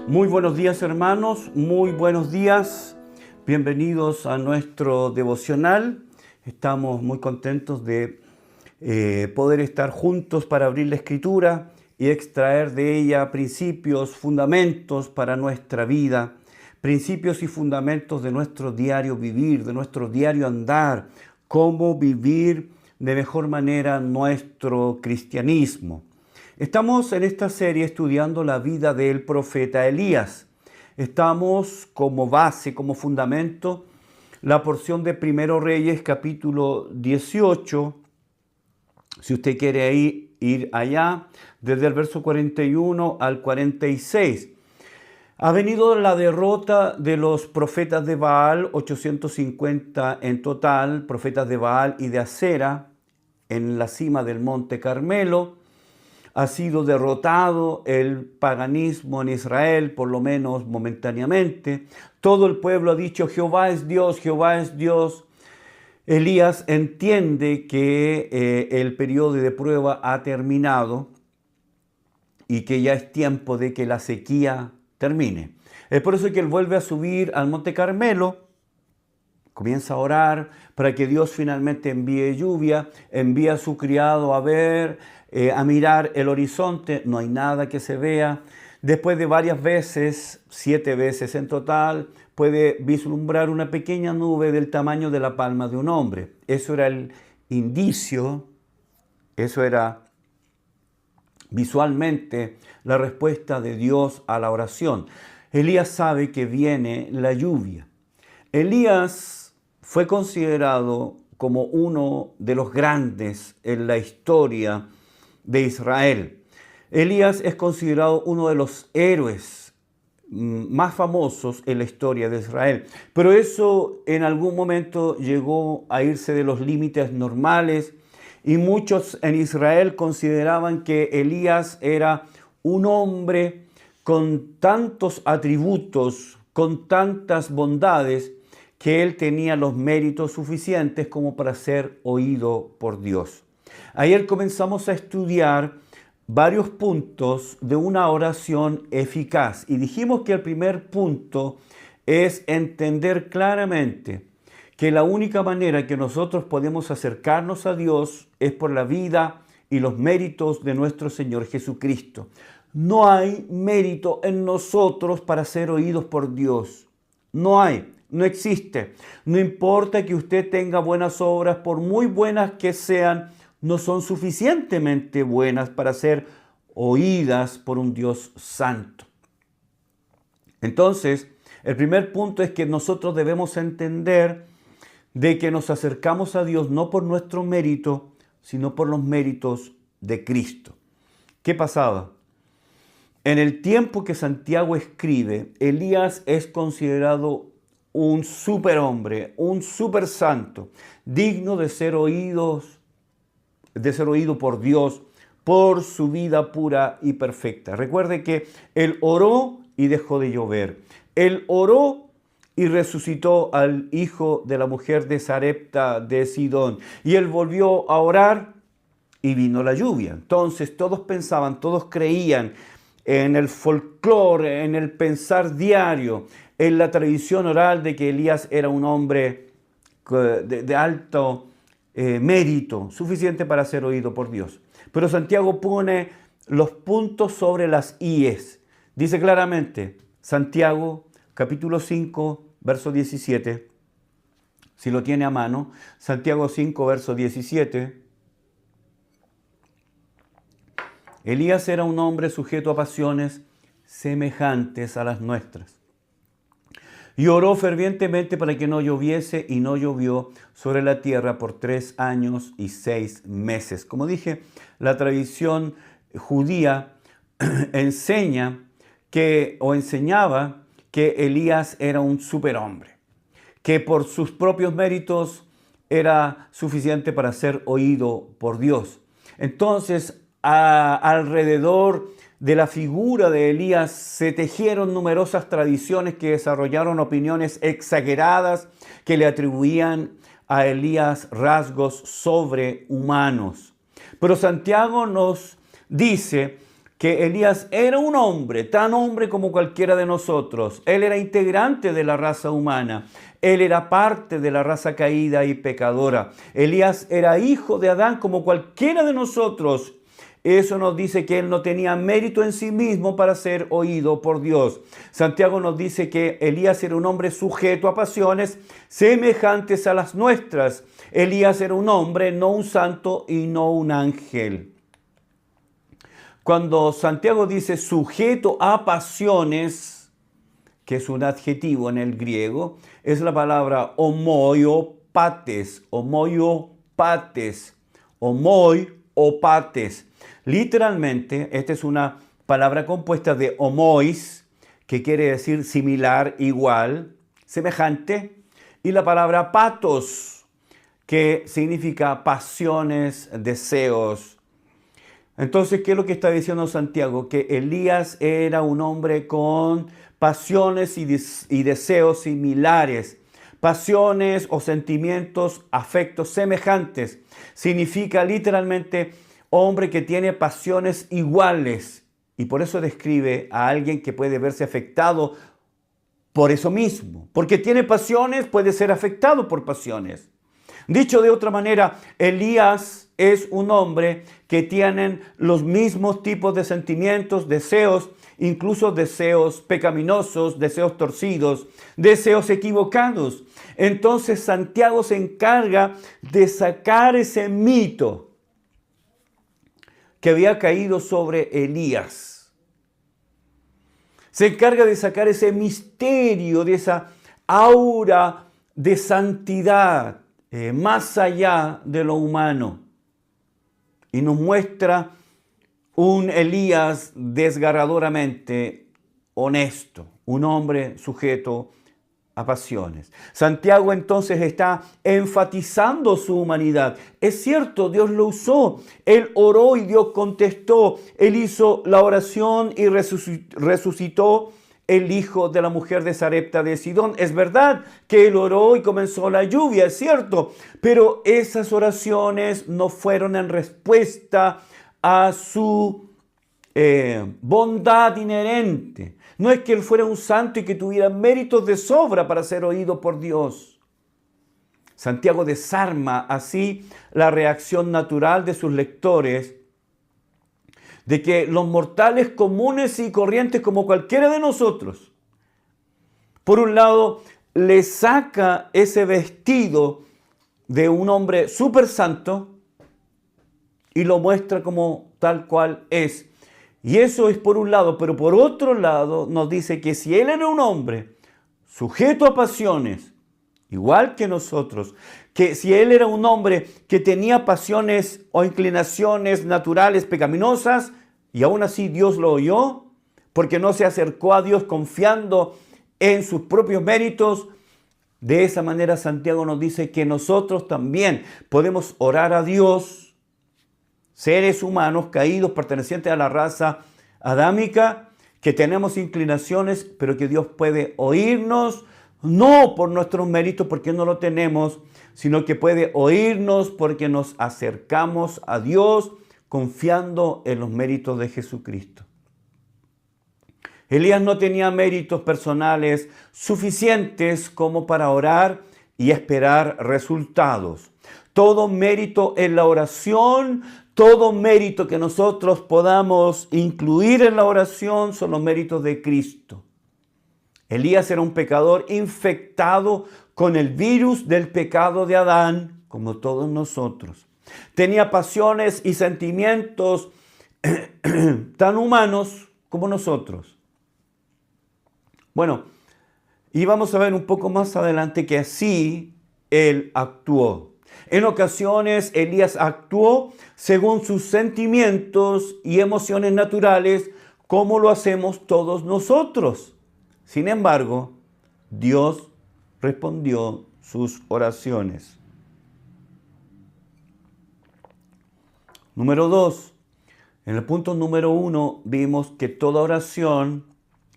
Muy buenos días, hermanos, muy buenos días. Bienvenidos a nuestro devocional. Estamos muy contentos de poder estar juntos para abrir la Escritura y extraer de ella principios, fundamentos para nuestra vida, principios y fundamentos de nuestro diario vivir, de nuestro diario andar, cómo vivir de mejor manera nuestro cristianismo. Estamos en esta serie estudiando la vida del profeta Elías. Estamos como base, como fundamento, la porción de Primero Reyes, capítulo 18. Si usted quiere ir allá, desde el verso 41 al 46. Ha venido la derrota de los profetas de Baal, 850 en total, profetas de Baal y de Acera, en la cima del monte Carmelo. Ha sido derrotado el paganismo en Israel, por lo menos momentáneamente. Todo el pueblo ha dicho, Jehová es Dios, Jehová es Dios. Elías entiende que el periodo de prueba ha terminado y que ya es tiempo de que la sequía termine. Es por eso que él vuelve a subir al monte Carmelo, comienza a orar para que Dios finalmente envíe lluvia, envía a su criado a ver, a mirar el horizonte, no hay nada que se vea. Después de varias veces, 7 veces en total, puede vislumbrar una pequeña nube del tamaño de la palma de un hombre. Eso era el indicio, eso era visualmente la respuesta de Dios a la oración. Elías sabe que viene la lluvia. Elías fue considerado como uno de los grandes en la historia de Israel. Elías es considerado uno de los héroes más famosos en la historia de Israel. Pero eso en algún momento llegó a irse de los límites normales y muchos en Israel consideraban que Elías era un hombre con tantos atributos, con tantas bondades, que él tenía los méritos suficientes como para ser oído por Dios. Ayer comenzamos a estudiar varios puntos de una oración eficaz y dijimos que el primer punto es entender claramente que la única manera que nosotros podemos acercarnos a Dios es por la vida y los méritos de nuestro Señor Jesucristo. No hay mérito en nosotros para ser oídos por Dios. No hay. No existe. No importa que usted tenga buenas obras, por muy buenas que sean, no son suficientemente buenas para ser oídas por un Dios santo. Entonces, el primer punto es que nosotros debemos entender de que nos acercamos a Dios no por nuestro mérito, sino por los méritos de Cristo. ¿Qué pasaba? En el tiempo que Santiago escribe, Elías es considerado un superhombre, un supersanto, digno de ser oído por Dios por su vida pura y perfecta. Recuerde que él oró y dejó de llover. Él oró y resucitó al hijo de la mujer de Sarepta de Sidón. Y él volvió a orar y vino la lluvia. Entonces todos pensaban, todos creían en el folclore, en el pensar diario, en la tradición oral de que Elías era un hombre de alto mérito, suficiente para ser oído por Dios. Pero Santiago pone los puntos sobre las íes. Dice claramente, Santiago capítulo 5, verso 17, si lo tiene a mano, Santiago 5, verso 17. Elías era un hombre sujeto a pasiones semejantes a las nuestras. Y oró fervientemente para que no lloviese, y no llovió sobre la tierra por 3 años y 6 meses. Como dije, la tradición judía enseñaba que Elías era un superhombre, que por sus propios méritos era suficiente para ser oído por Dios. Entonces, alrededor de la figura de Elías se tejieron numerosas tradiciones que desarrollaron opiniones exageradas que le atribuían a Elías rasgos sobrehumanos. Pero Santiago nos dice que Elías era un hombre, tan hombre como cualquiera de nosotros. Él era integrante de la raza humana. Él era parte de la raza caída y pecadora. Elías era hijo de Adán como cualquiera de nosotros. Eso nos dice que él no tenía mérito en sí mismo para ser oído por Dios. Santiago nos dice que Elías era un hombre sujeto a pasiones semejantes a las nuestras. Elías era un hombre, no un santo y no un ángel. Cuando Santiago dice sujeto a pasiones, que es un adjetivo en el griego, es la palabra homoiopates, homoiopates, homoiopates. Literalmente, esta es una palabra compuesta de homois, que quiere decir similar, igual, semejante, y la palabra patos, que significa pasiones, deseos. Entonces, ¿qué es lo que está diciendo Santiago? Que Elías era un hombre con pasiones y deseos similares. Pasiones o sentimientos, afectos semejantes. Significa literalmente hombre que tiene pasiones iguales. Y por eso describe a alguien que puede verse afectado por eso mismo. Porque tiene pasiones, puede ser afectado por pasiones. Dicho de otra manera, Elías es un hombre que tiene los mismos tipos de sentimientos, deseos, incluso deseos pecaminosos, deseos torcidos, deseos equivocados. Entonces Santiago se encarga de sacar ese mito que había caído sobre Elías. Se encarga de sacar ese misterio, de esa aura de santidad más allá de lo humano. Y nos muestra un Elías desgarradoramente honesto, un hombre sujeto a pasiones. Santiago entonces está enfatizando su humanidad. Es cierto, Dios lo usó. Él oró y Dios contestó. Él hizo la oración y resucitó el hijo de la mujer de Sarepta de Sidón. Es verdad que él oró y comenzó la lluvia, es cierto, pero esas oraciones no fueron en respuesta a su bondad inherente. No es que él fuera un santo y que tuviera méritos de sobra para ser oído por Dios. Santiago desarma así la reacción natural de sus lectores de que los mortales comunes y corrientes como cualquiera de nosotros, por un lado, le saca ese vestido de un hombre súper santo y lo muestra como tal cual es. Y eso es por un lado, pero por otro lado nos dice que si él era un hombre sujeto a pasiones, igual que nosotros, que si él era un hombre que tenía pasiones o inclinaciones naturales pecaminosas, y aún así Dios lo oyó, porque no se acercó a Dios confiando en sus propios méritos, de esa manera Santiago nos dice que nosotros también podemos orar a Dios, seres humanos caídos pertenecientes a la raza adámica, que tenemos inclinaciones, pero que Dios puede oírnos, no por nuestros méritos, porque no lo tenemos, sino que puede oírnos porque nos acercamos a Dios confiando en los méritos de Jesucristo. Elías no tenía méritos personales suficientes como para orar y esperar resultados. Todo mérito en la oración, todo mérito que nosotros podamos incluir en la oración son los méritos de Cristo. Elías era un pecador infectado con el virus del pecado de Adán, como todos nosotros. Tenía pasiones y sentimientos tan humanos como nosotros. Bueno, y vamos a ver un poco más adelante que así él actuó. En ocasiones Elías actuó según sus sentimientos y emociones naturales, como lo hacemos todos nosotros. Sin embargo, Dios respondió sus oraciones. Número 2. En el punto número 1 vimos que toda oración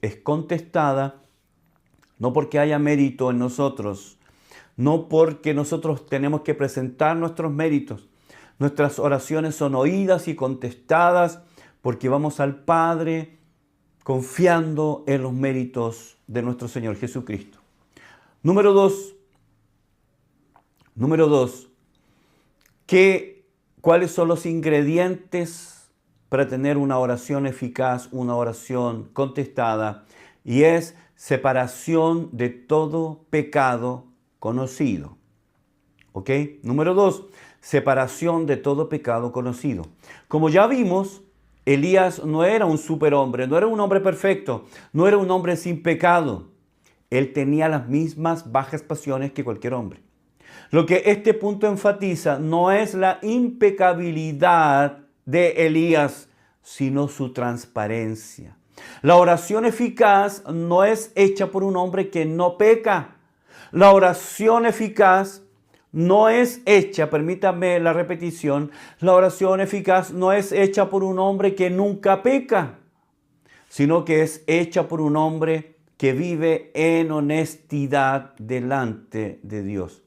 es contestada no porque haya mérito en nosotros, no porque nosotros tenemos que presentar nuestros méritos. Nuestras oraciones son oídas y contestadas porque vamos al Padre confiando en los méritos de nuestro Señor Jesucristo. Número dos, ¿cuáles son los ingredientes para tener una oración eficaz, una oración contestada? Y es separación de todo pecado conocido. ¿Ok? Número 2, separación de todo pecado conocido. Como ya vimos, Elías no era un superhombre, no era un hombre perfecto, no era un hombre sin pecado. Él tenía las mismas bajas pasiones que cualquier hombre. Lo que este punto enfatiza no es la impecabilidad de Elías, sino su transparencia. La oración eficaz no es hecha por un hombre que no peca. La oración eficaz no es hecha, permítame la repetición, la oración eficaz no es hecha por un hombre que nunca peca, sino que es hecha por un hombre que vive en honestidad delante de Dios.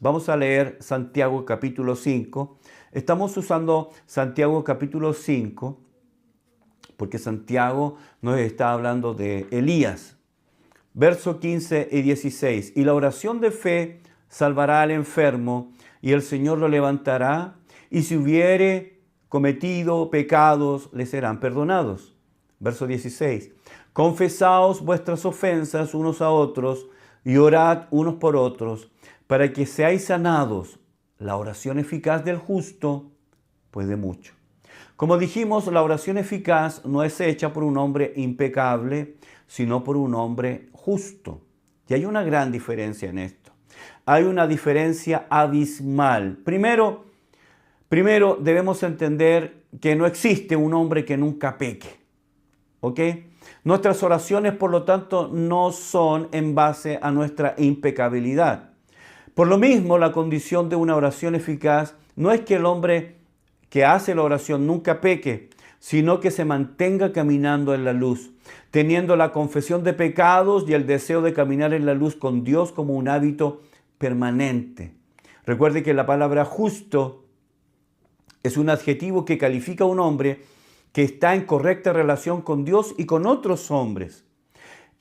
Vamos a leer Santiago capítulo 5. Estamos usando Santiago capítulo 5 porque Santiago nos está hablando de Elías. Versos 15 y 16. Y la oración de fe salvará al enfermo, y el Señor lo levantará, y si hubiere cometido pecados, le serán perdonados. Verso 16. Confesaos vuestras ofensas unos a otros, y orad unos por otros, para que seáis sanados. La oración eficaz del justo puede mucho. Como dijimos, la oración eficaz no es hecha por un hombre impecable, sino por un hombre justo. Y hay una gran diferencia en esto. Hay una diferencia abismal. Primero debemos entender que no existe un hombre que nunca peque. ¿Ok? Nuestras oraciones, por lo tanto, no son en base a nuestra impecabilidad. Por lo mismo, la condición de una oración eficaz no es que el hombre que hace la oración nunca peque, sino que se mantenga caminando en la luz, teniendo la confesión de pecados y el deseo de caminar en la luz con Dios como un hábito permanente. Recuerde que la palabra justo es un adjetivo que califica a un hombre que está en correcta relación con Dios y con otros hombres.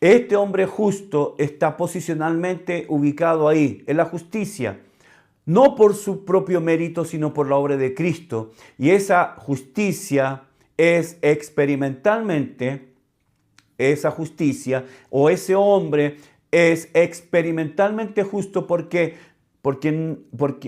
Este hombre justo está posicionalmente ubicado ahí, en la justicia, no por su propio mérito, sino por la obra de Cristo. Y esa justicia es experimentalmente, esa justicia o ese hombre es experimentalmente justo porque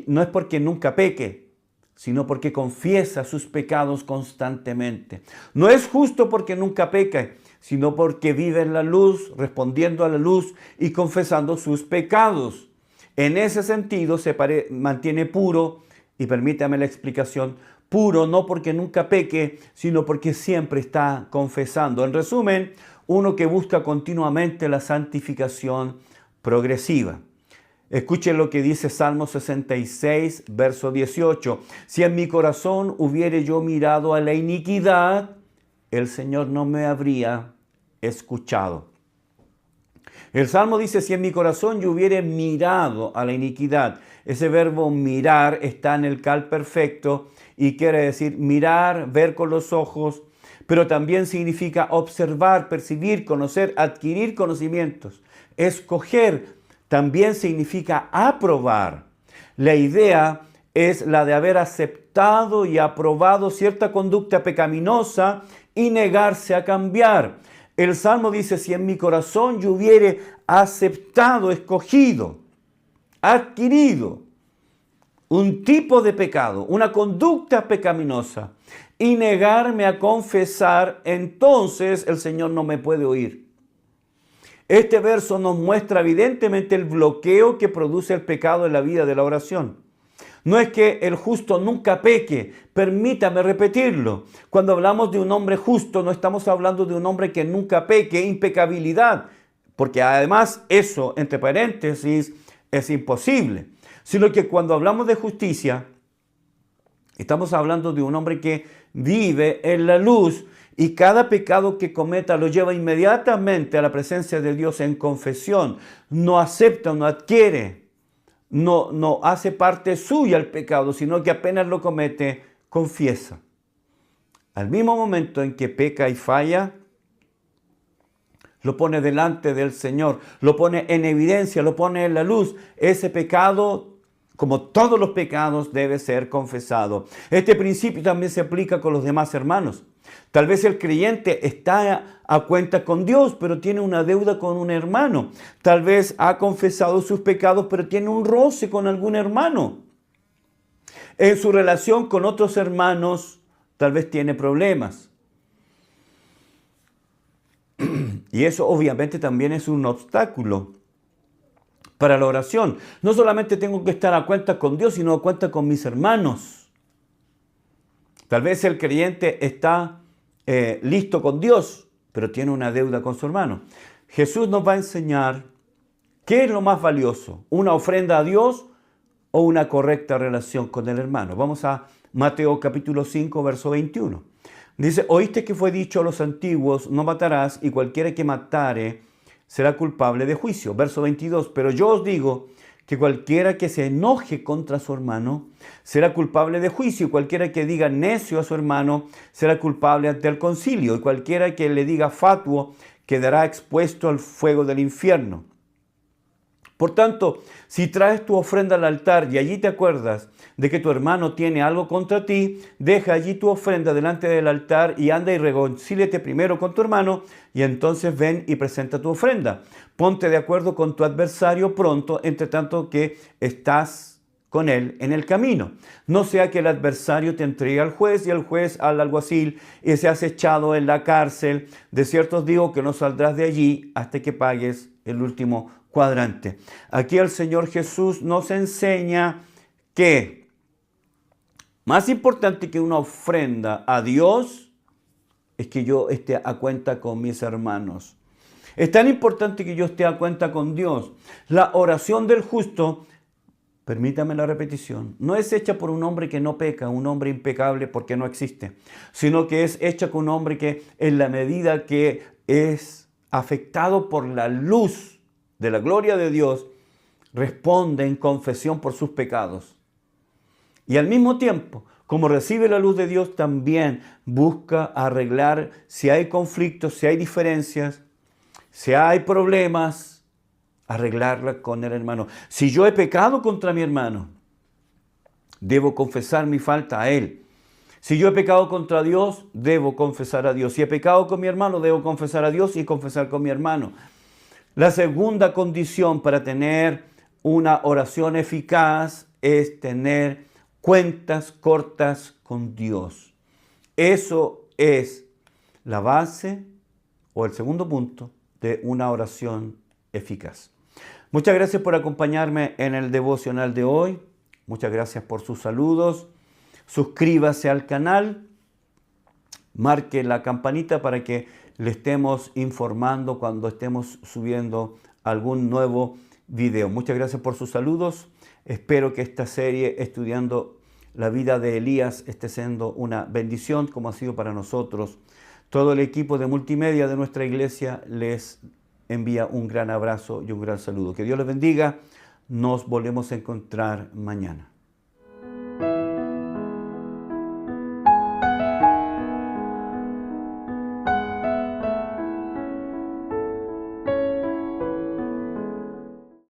no es porque nunca peque, sino porque confiesa sus pecados constantemente. No es justo porque nunca peque, sino porque vive en la luz, respondiendo a la luz y confesando sus pecados. En ese sentido se mantiene puro, y permítame la explicación, puro no porque nunca peque, sino porque siempre está confesando. En resumen, uno que busca continuamente la santificación progresiva. Escuchen lo que dice Salmo 66, verso 18. Si en mi corazón hubiere yo mirado a la iniquidad, el Señor no me habría escuchado. El Salmo dice, si en mi corazón yo hubiere mirado a la iniquidad. Ese verbo mirar está en el cal perfecto y quiere decir mirar, ver con los ojos, pero también significa observar, percibir, conocer, adquirir conocimientos. Escoger también significa aprobar. La idea es la de haber aceptado y aprobado cierta conducta pecaminosa y negarse a cambiar. El Salmo dice, si en mi corazón yo hubiere aceptado, escogido, adquirido un tipo de pecado, una conducta pecaminosa y negarme a confesar, entonces el Señor no me puede oír. Este verso nos muestra evidentemente el bloqueo que produce el pecado en la vida de la oración. No es que el justo nunca peque, permítame repetirlo. Cuando hablamos de un hombre justo, no estamos hablando de un hombre que nunca peque, impecabilidad, porque además eso, entre paréntesis, es imposible. Sino que cuando hablamos de justicia, estamos hablando de un hombre que vive en la luz y cada pecado que cometa lo lleva inmediatamente a la presencia de Dios en confesión. No acepta, no adquiere. No hace parte suya el pecado, sino que apenas lo comete, confiesa. al mismo momento en que peca y falla, lo pone delante del Señor, lo pone en evidencia, lo pone en la luz. Ese pecado, como todos los pecados, debe ser confesado. Este principio también se aplica con los demás hermanos. Tal vez el creyente está a cuenta con Dios, pero tiene una deuda con un hermano. Tal vez ha confesado sus pecados, pero tiene un roce con algún hermano. En su relación con otros hermanos, tal vez tiene problemas. Y eso obviamente también es un obstáculo para la oración. No solamente tengo que estar a cuenta con Dios, sino a cuenta con mis hermanos. Tal vez el creyente está listo con Dios, pero tiene una deuda con su hermano. Jesús nos va a enseñar qué es lo más valioso, una ofrenda a Dios o una correcta relación con el hermano. Vamos a Mateo capítulo 5, verso 21. Dice, oíste que fue dicho a los antiguos, no matarás, y cualquiera que matare será culpable de juicio. Verso 22, pero yo os digo que cualquiera que se enoje contra su hermano será culpable de juicio, y cualquiera que diga necio a su hermano será culpable ante el concilio, y cualquiera que le diga fatuo quedará expuesto al fuego del infierno. Por tanto, si traes tu ofrenda al altar y allí te acuerdas de que tu hermano tiene algo contra ti, deja allí tu ofrenda delante del altar y anda y reconcíliate primero con tu hermano y entonces ven y presenta tu ofrenda. Ponte de acuerdo con tu adversario pronto, entre tanto que estás con él en el camino. No sea que el adversario te entregue al juez y el juez al alguacil y seas echado en la cárcel. De cierto os digo que no saldrás de allí hasta que pagues el último cuadrante. Aquí el Señor Jesús nos enseña que más importante que una ofrenda a Dios es que yo esté a cuenta con mis hermanos. Es tan importante que yo esté a cuenta con Dios. La oración del justo, permítame la repetición, no es hecha por un hombre que no peca, un hombre impecable porque no existe, sino que es hecha con un hombre que en la medida que es afectado por la luz de la gloria de Dios, responde en confesión por sus pecados. Y al mismo tiempo, como recibe la luz de Dios, también busca arreglar si hay conflictos, si hay diferencias, si hay problemas, arreglarla con el hermano. Si yo he pecado contra mi hermano, debo confesar mi falta a él. Si yo he pecado contra Dios, debo confesar a Dios. Si he pecado con mi hermano, debo confesar a Dios y confesar con mi hermano. La segunda condición para tener una oración eficaz es tener cuentas cortas con Dios. Eso es la base o el segundo punto de una oración eficaz. Muchas gracias por acompañarme en el devocional de hoy. Muchas gracias por sus saludos. Suscríbase al canal. Marque la campanita para que le estemos informando cuando estemos subiendo algún nuevo video. Muchas gracias por sus saludos. Espero que esta serie estudiando la vida de Elías esté siendo una bendición como ha sido para nosotros. Todo el equipo de multimedia de nuestra iglesia les envía un gran abrazo y un gran saludo. Que Dios les bendiga. Nos volvemos a encontrar mañana.